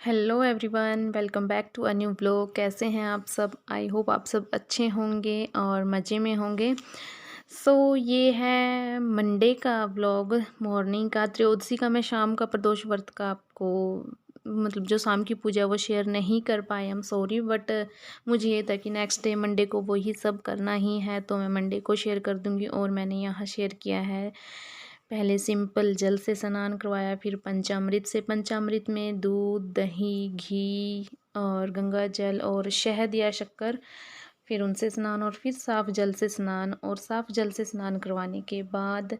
Hello everyone, welcome back to a new blog. कैसे हैं आप सब? आई होप आप सब अच्छे होंगे और मज़े में होंगे। ये है मंडे का ब्लॉग, मॉर्निंग का। त्रयोदशी का मैं शाम का प्रदोष व्रत का आपको मतलब जो शाम की पूजा वो शेयर नहीं कर पाए, आई एम सॉरी। बट मुझे ये था कि नेक्स्ट डे मंडे को वही सब करना ही है, तो मैं मंडे को शेयर कर दूँगी। और मैंने यहाँ शेयर किया है, पहले सिंपल जल से स्नान करवाया, फिर पंचामृत से। पंचामृत में दूध, दही, घी और गंगा जल और शहद या शक्कर, फिर उनसे स्नान और फिर साफ़ जल से स्नान। और साफ़ जल से स्नान करवाने के बाद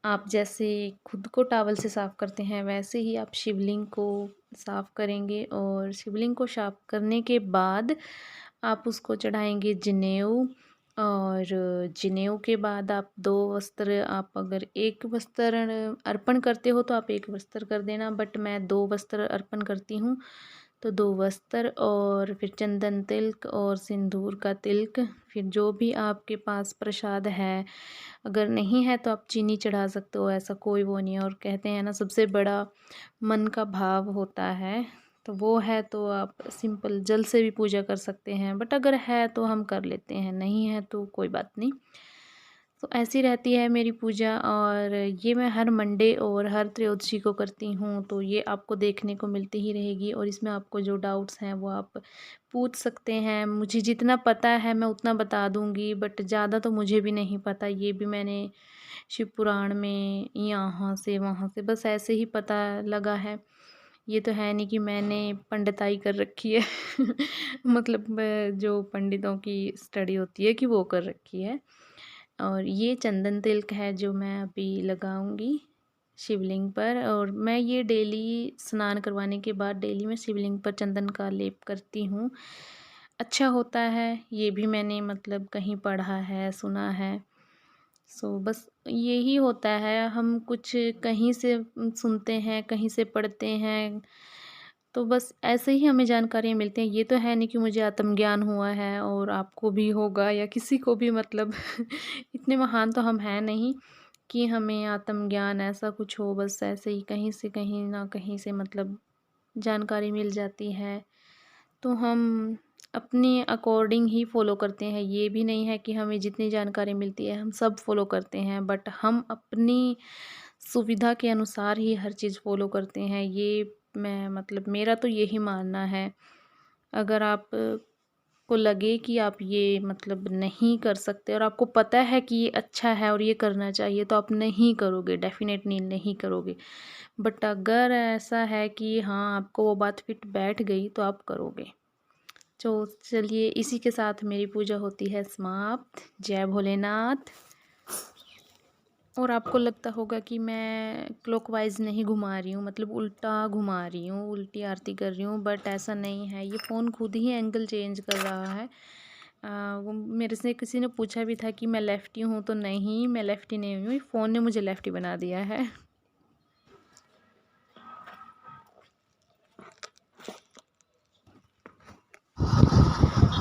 आप जैसे खुद को टॉवल से साफ़ करते हैं वैसे ही आप शिवलिंग को साफ़ करेंगे। और शिवलिंग को साफ़ करने के बाद आप उसको चढ़ाएंगे जनेऊ। और जनेऊ के बाद आप दो वस्त्र, आप अगर एक वस्त्र अर्पण करते हो तो आप एक वस्त्र कर देना, बट मैं दो वस्त्र अर्पण करती हूँ। तो दो वस्त्र और फिर चंदन तिलक और सिंदूर का तिलक, फिर जो भी आपके पास प्रसाद है, अगर नहीं है तो आप चीनी चढ़ा सकते हो, ऐसा कोई वो नहीं है। और कहते हैं ना, सबसे बड़ा मन का भाव होता है, तो वो है तो आप सिंपल जल से भी पूजा कर सकते हैं। बट अगर है तो हम कर लेते हैं, नहीं है तो कोई बात नहीं। तो ऐसी रहती है मेरी पूजा, और ये मैं हर मंडे और हर त्रयोदशी को करती हूँ, तो ये आपको देखने को मिलती ही रहेगी। और इसमें आपको जो डाउट्स हैं वो आप पूछ सकते हैं। मुझे जितना पता है मैं उतना बता दूँगी, बट ज़्यादा तो मुझे भी नहीं पता। ये भी मैंने शिव पुराण में यहाँ से वहाँ से बस ऐसे ही पता लगा है। ये तो है नहीं कि मैंने पंडिताई कर रखी है मतलब जो पंडितों की स्टडी होती है कि वो कर रखी है। और ये चंदन तिलक है जो मैं अभी लगाऊंगी शिवलिंग पर। और मैं ये डेली स्नान करवाने के बाद डेली मैं शिवलिंग पर चंदन का लेप करती हूँ। अच्छा होता है, ये भी मैंने मतलब कहीं पढ़ा है, सुना है। बस यही होता है, हम कुछ कहीं से सुनते हैं, कहीं से पढ़ते हैं, तो बस ऐसे ही हमें जानकारियाँ मिलती हैं। ये तो है नहीं कि मुझे आत्मज्ञान हुआ है और आपको भी होगा या किसी को भी, मतलब इतने महान तो हम हैं नहीं कि हमें आत्मज्ञान ऐसा कुछ हो। बस ऐसे ही कहीं से कहीं ना कहीं से मतलब जानकारी मिल जाती है, तो हम अपने अकॉर्डिंग ही फ़ॉलो करते हैं। ये भी नहीं है कि हमें जितनी जानकारी मिलती है हम सब फ़ॉलो करते हैं, बट हम अपनी सुविधा के अनुसार ही हर चीज़ फ़ॉलो करते हैं। ये मैं मतलब मेरा तो यही मानना है। अगर आप को लगे कि आप ये मतलब नहीं कर सकते और आपको पता है कि ये अच्छा है और ये करना चाहिए, तो आप नहीं करोगे, डेफ़िनेटली नहीं करोगे। बट अगर ऐसा है कि हाँ, आपको वो बात फिट बैठ गई तो आप करोगे। तो चलिए, इसी के साथ मेरी पूजा होती है समाप्त। जय भोलेनाथ। और आपको लगता होगा कि मैं क्लॉकवाइज़ नहीं घुमा रही हूँ, मतलब उल्टा घुमा रही हूँ, उल्टी आरती कर रही हूँ, बट ऐसा नहीं है। ये फ़ोन खुद ही एंगल चेंज कर रहा है। वो मेरे से किसी ने पूछा भी था कि मैं लेफ़्टी हूँ, तो नहीं, मैं लेफ़्टी नहीं हूँ, फ़ोन ने मुझे लेफ़्टी बना दिया है।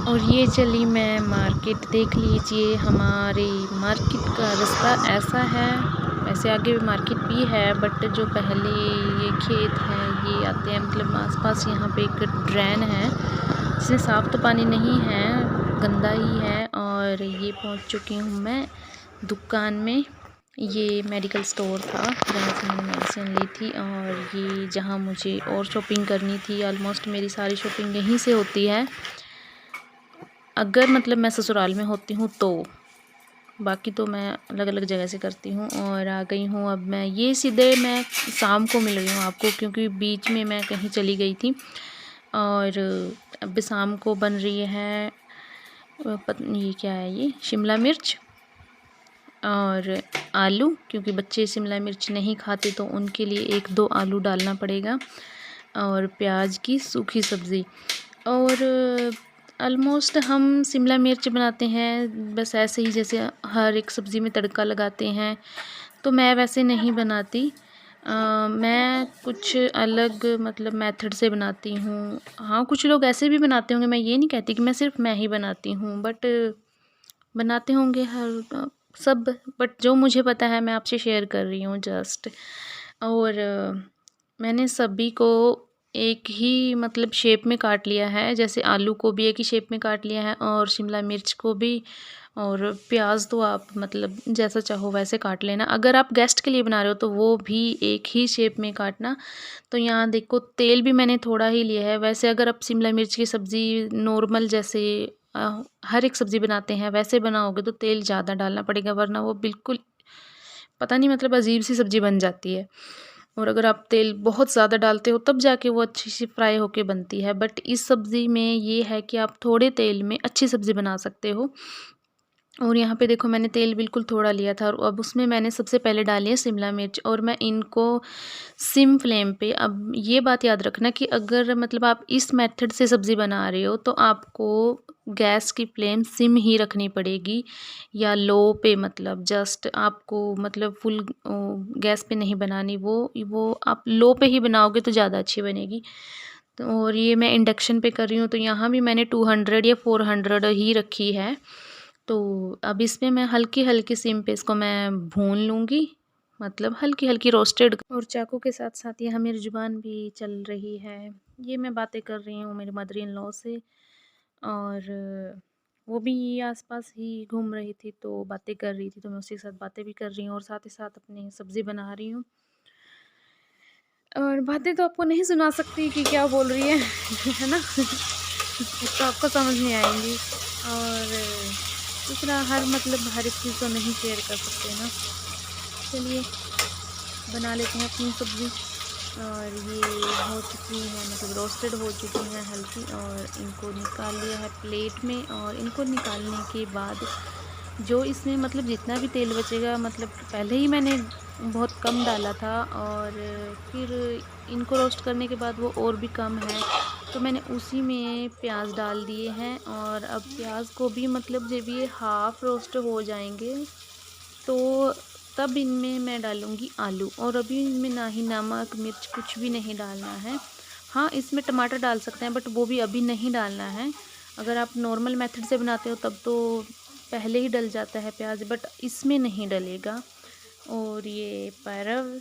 और ये चली मैं मार्केट, देख लीजिए हमारे मार्केट का रास्ता ऐसा है। वैसे आगे मार्केट भी है, बट जो पहले ये खेत हैं ये आते हैं, मतलब आसपास यहाँ पे एक ड्रेन है जिसमें साफ़ तो पानी नहीं है, गंदा ही है। और ये पहुँच चुकी हूँ मैं दुकान में। ये मेडिकल स्टोर था जहाँ से मैंने मेडिसिन ली थी, और ये जहाँ मुझे और शॉपिंग करनी थी। ऑलमोस्ट मेरी सारी शॉपिंग यहीं से होती है, अगर मतलब मैं ससुराल में होती हूँ तो। बाकी तो मैं अलग अलग जगह से करती हूँ। और आ गई हूँ अब मैं, ये सीधे मैं शाम को मिल रही हूँ आपको, क्योंकि बीच में मैं कहीं चली गई थी। और अब शाम को बन रही है ये क्या है, ये शिमला मिर्च और आलू, क्योंकि बच्चे शिमला मिर्च नहीं खाते तो उनके लिए एक दो आलू डालना पड़ेगा। और प्याज की सूखी सब्ज़ी। और ऑलमोस्ट हम शिमला मिर्च बनाते हैं बस ऐसे ही, जैसे हर एक सब्ज़ी में तड़का लगाते हैं, तो मैं वैसे नहीं बनाती। मैं कुछ अलग मतलब मेथड से बनाती हूँ। हाँ, कुछ लोग ऐसे भी बनाते होंगे, मैं ये नहीं कहती कि मैं सिर्फ मैं ही बनाती हूँ, बट बनाते होंगे हर सब। बट जो मुझे पता है मैं आपसे शेयर कर रही हूँ जस्ट। और मैंने सभी को एक ही मतलब शेप में काट लिया है, जैसे आलू को भी एक ही शेप में काट लिया है और शिमला मिर्च को भी, और प्याज तो आप मतलब जैसा चाहो वैसे काट लेना। अगर आप गेस्ट के लिए बना रहे हो तो वो भी एक ही शेप में काटना। तो यहाँ देखो तेल भी मैंने थोड़ा ही लिया है। वैसे अगर आप शिमला मिर्च की सब्ज़ी नॉर्मल जैसे हर एक सब्ज़ी बनाते हैं वैसे बनाओगे तो तेल ज़्यादा डालना पड़ेगा, वरना वो बिल्कुल पता नहीं मतलब अजीब सी सब्ज़ी बन जाती है। और अगर आप तेल बहुत ज़्यादा डालते हो तब जाके वो अच्छी सी फ्राई होके बनती है। बट इस सब्ज़ी में ये है कि आप थोड़े तेल में अच्छी सब्ज़ी बना सकते हो। और यहाँ पे देखो मैंने तेल बिल्कुल थोड़ा लिया था और अब उसमें मैंने सबसे पहले डाली है शिमला मिर्च, और मैं इनको सिम फ्लेम पे, अब ये बात याद रखना कि अगर मतलब आप इस मेथड से सब्ज़ी बना रहे हो तो आपको गैस की फ्लेम सिम ही रखनी पड़ेगी या लो पे, मतलब जस्ट आपको मतलब फुल गैस पे नहीं बनानी, वो आप लो पे ही बनाओगे तो ज़्यादा अच्छी बनेगी। तो और ये मैं इंडक्शन पे कर रही हूँ तो यहाँ भी मैंने 200 या 400 ही रखी है। तो अब इसमें मैं हल्की-हल्की सिम पे इसको मैं भून लूँगी, मतलब हल्की-हल्की रोस्टेड। और चाकू के साथ-साथ यहाँ मेरी ज़ुबान भी चल रही है। ये मैं बातें कर रही हूँ मेरी मदर इन लॉ से, और वो भी आस-पास ही घूम रही थी तो बातें कर रही थी, तो मैं उसके साथ बातें भी कर रही हूँ और साथ ही साथ अपनी सब्ज़ी बना रही हूँ। और बातें तो आपको नहीं सुना सकती कि क्या बोल रही है, है ना? तो आपको समझ नहीं आएँगी। और दूसरा हर एक चीज़ तो नहीं शेयर कर सकते ना। चलिए बना लेते हैं अपनी सब्ज़ी। और ये हो चुकी है, मतलब रोस्टेड हो चुकी हैं हल्की, और इनको निकाल लिया है प्लेट में। और इनको निकालने के बाद जो इसमें मतलब जितना भी तेल बचेगा, मतलब पहले ही मैंने बहुत कम डाला था और फिर इनको रोस्ट करने के बाद वो और भी कम है, तो मैंने उसी में प्याज डाल दिए हैं। और अब प्याज को भी मतलब जब ये हाफ़ रोस्ट हो जाएंगे तो तब इनमें मैं डालूँगी आलू, और अभी इनमें ना ही नमक मिर्च कुछ भी नहीं डालना है। हाँ, इसमें टमाटर डाल सकते हैं बट वो भी अभी नहीं डालना है। अगर आप नॉर्मल मेथड से बनाते हो तब तो पहले ही डल जाता है प्याज, बट इसमें नहीं डलेगा। और ये पैरव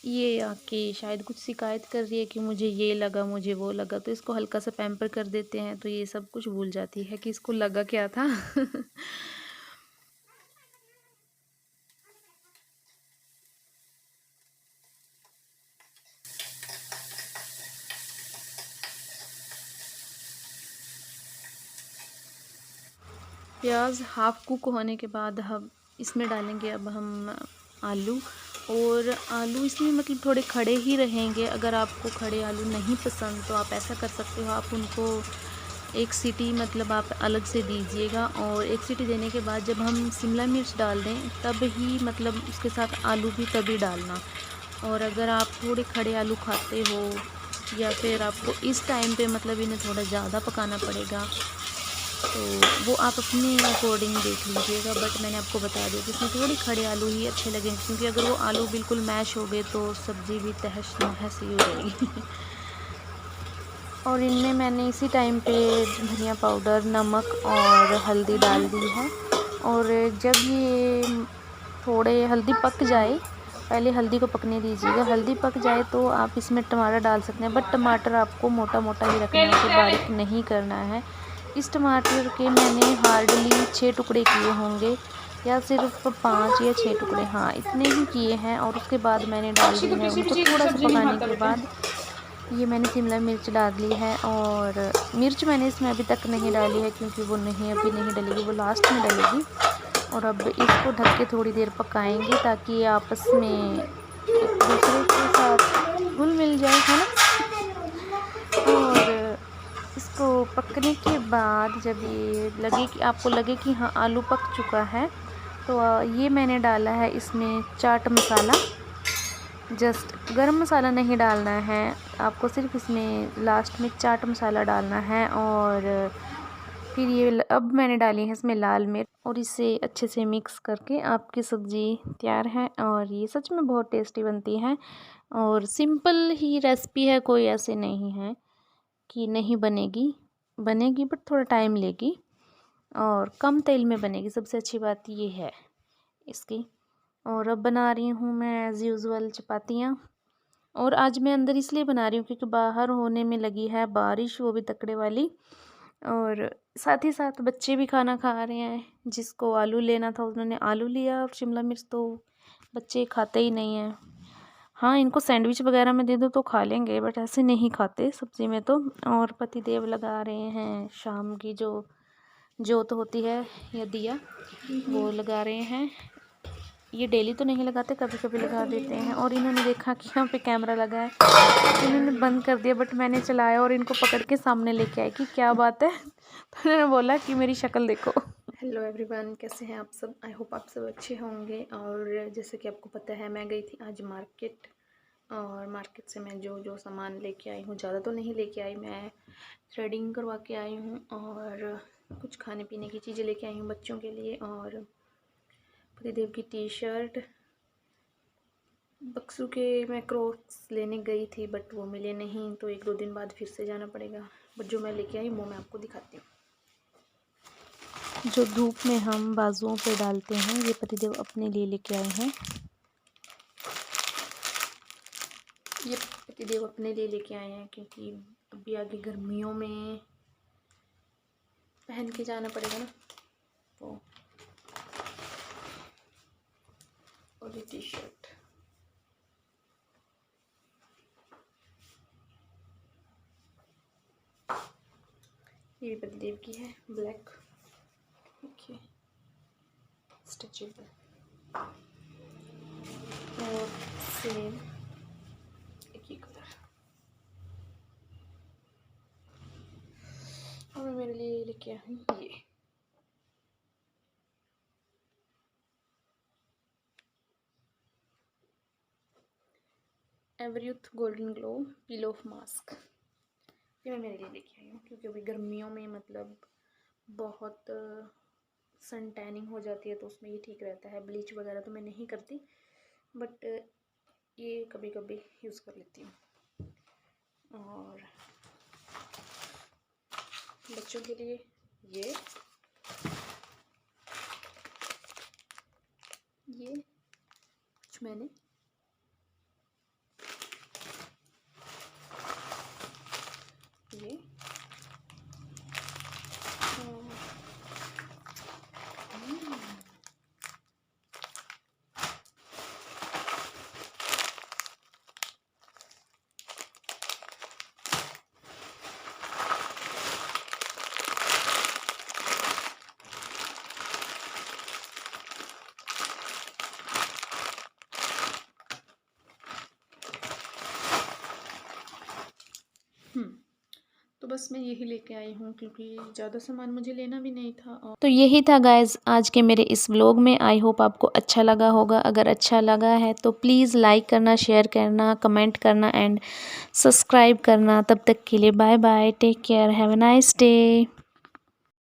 ये आके शायद कुछ शिकायत कर रही है कि मुझे ये लगा मुझे वो लगा, तो इसको हल्का सा पैम्पर कर देते हैं तो ये सब कुछ भूल जाती है कि इसको लगा क्या था। प्याज हाफ़ कुक होने के बाद हम इसमें डालेंगे अब हम आलू। और आलू इसमें मतलब थोड़े खड़े ही रहेंगे। अगर आपको खड़े आलू नहीं पसंद तो आप ऐसा कर सकते हो, आप उनको एक सीटी मतलब आप अलग से दीजिएगा, और एक सीटी देने के बाद जब हम शिमला मिर्च डाल दें तब ही मतलब उसके साथ आलू भी तभी डालना। और अगर आप थोड़े खड़े आलू खाते हो या फिर आपको इस टाइम पे मतलब इन्हें थोड़ा ज़्यादा पकाना पड़ेगा तो वो आप अपने अकॉर्डिंग देख लीजिएगा। बट मैंने आपको बता दिया कि इसमें थोड़े खड़े आलू ही अच्छे लगेंगे, क्योंकि अगर वो आलू बिल्कुल मैश हो गए तो सब्ज़ी भी तहस नहस ही हो जाएगी। और इनमें मैंने इसी टाइम पे धनिया पाउडर नमक और हल्दी डाल दी है। और जब ये थोड़े हल्दी पक जाए, पहले हल्दी को पकने दीजिएगा, हल्दी पक जाए तो आप इसमें टमाटर डाल सकते हैं, बट टमाटर आपको मोटा मोटा ही रखना है, इसे बारीक नहीं करना है। इस टमाटर के मैंने हार्डली 6 टुकड़े किए होंगे, या सिर्फ 5 या 6 टुकड़े, हाँ इतने ही किए हैं। और उसके बाद मैंने डाल दी है उनको थोड़ा सा पकाने के बाद ये मैंने शिमला मिर्च डाल ली है। और मिर्च मैंने इसमें अभी तक नहीं डाली है क्योंकि वो नहीं अभी नहीं डलेगी, वो लास्ट में डलेगी। और अब इसको ढक के थोड़ी देर पकाएंगे ताकि ये आपस में एक दूसरे के साथ घुल मिल जाए, है ना। और इसको पकने के बाद जब ये लगे कि आपको लगे कि हाँ आलू पक चुका है, तो ये मैंने डाला है इसमें चाट मसाला। जस्ट गरम मसाला नहीं डालना है आपको, सिर्फ इसमें लास्ट में चाट मसाला डालना है। और फिर ये अब मैंने डाली है इसमें लाल मिर्च, और इसे अच्छे से मिक्स करके आपकी सब्ज़ी तैयार है। और ये सच में बहुत टेस्टी बनती है और सिंपल ही रेसिपी है, कोई ऐसे नहीं है कि नहीं बनेगी, बनेगी बट थोड़ा टाइम लेगी और कम तेल में बनेगी, सबसे अच्छी बात ये है इसकी। और अब बना रही हूँ मैं एज़ यूज़ुअल चपातियाँ। और आज मैं अंदर इसलिए बना रही हूँ क्योंकि बाहर होने में लगी है बारिश, वो भी तकड़े वाली। और साथ ही साथ बच्चे भी खाना खा रहे हैं। जिसको आलू लेना था उन्होंने आलू लिया, और शिमला मिर्च तो बच्चे खाते ही नहीं हैं। हाँ, इनको सैंडविच वगैरह में दे दो तो खा लेंगे, बट ऐसे नहीं खाते सब्ज़ी में तो। और पतिदेव लगा रहे हैं शाम की जो जोत होती है या दिया, वो लगा रहे हैं। ये डेली तो नहीं लगाते, कभी कभी लगा देते हैं। और इन्होंने देखा कि यहाँ पे कैमरा लगा है, तो इन्होंने बंद कर दिया, बट मैंने चलाया और इनको पकड़ के सामने लेके आई कि क्या बात है। तो इन्होंने बोला कि मेरी शक्ल देखो। हेलो एवरीवन, कैसे हैं आप सब? आई होप आप सब अच्छे होंगे। और जैसे कि आपको पता है, मैं गई थी आज मार्केट, और मार्केट से मैं जो सामान लेके आई हूँ, ज़्यादा तो नहीं लेके आई। मैं थ्रेडिंग करवा के आई हूँ और कुछ खाने पीने की चीज़ें लेके आई हूँ बच्चों के लिए। और पतिदेव की टी शर्ट, बक्सू के मैं क्रॉक्स लेने गई थी, बट वो मिले नहीं, तो 1-2 दिन बाद फिर से जाना पड़ेगा। बट जो मैं लेके आई वो मैं आपको दिखाती हूँ। जो धूप में हम बाजुओं पे डालते हैं, ये पतिदेव अपने लिए लेके आए हैं। ये पतिदेव अपने लिए लेके आए हैं क्योंकि अभी आगे गर्मियों में पहन के जाना पड़ेगा ना, तो। और ये टी शर्ट, ये भी पतिदेव की है, ब्लैक, ओके, स्ट्रेचेबल और सेम एक ही कलर। और मैं मेरे लिए लेके आई हूँ ये Everyuth golden glow peel of mask. ये मैं मेरे लिए लेके आई हूँ क्योंकि अभी गर्मियों में मतलब बहुत सन टैनिंग हो जाती है, तो उसमें ये ठीक रहता है। ब्लीच वगैरह तो मैं नहीं करती, बट ये कभी कभी यूज़ कर लेती हूँ। और बच्चों के लिए ये कुछ मैंने ये तो बस मैं यही लेके आई हूँ क्योंकि ज़्यादा सामान मुझे लेना भी नहीं था। और तो यही था गाइज़ आज के मेरे इस व्लॉग में। आई होप आपको अच्छा लगा होगा। अगर अच्छा लगा है तो प्लीज़ लाइक करना, शेयर करना, कमेंट करना एंड सब्सक्राइब करना। तब तक के लिए bye bye, take care, have a nice day.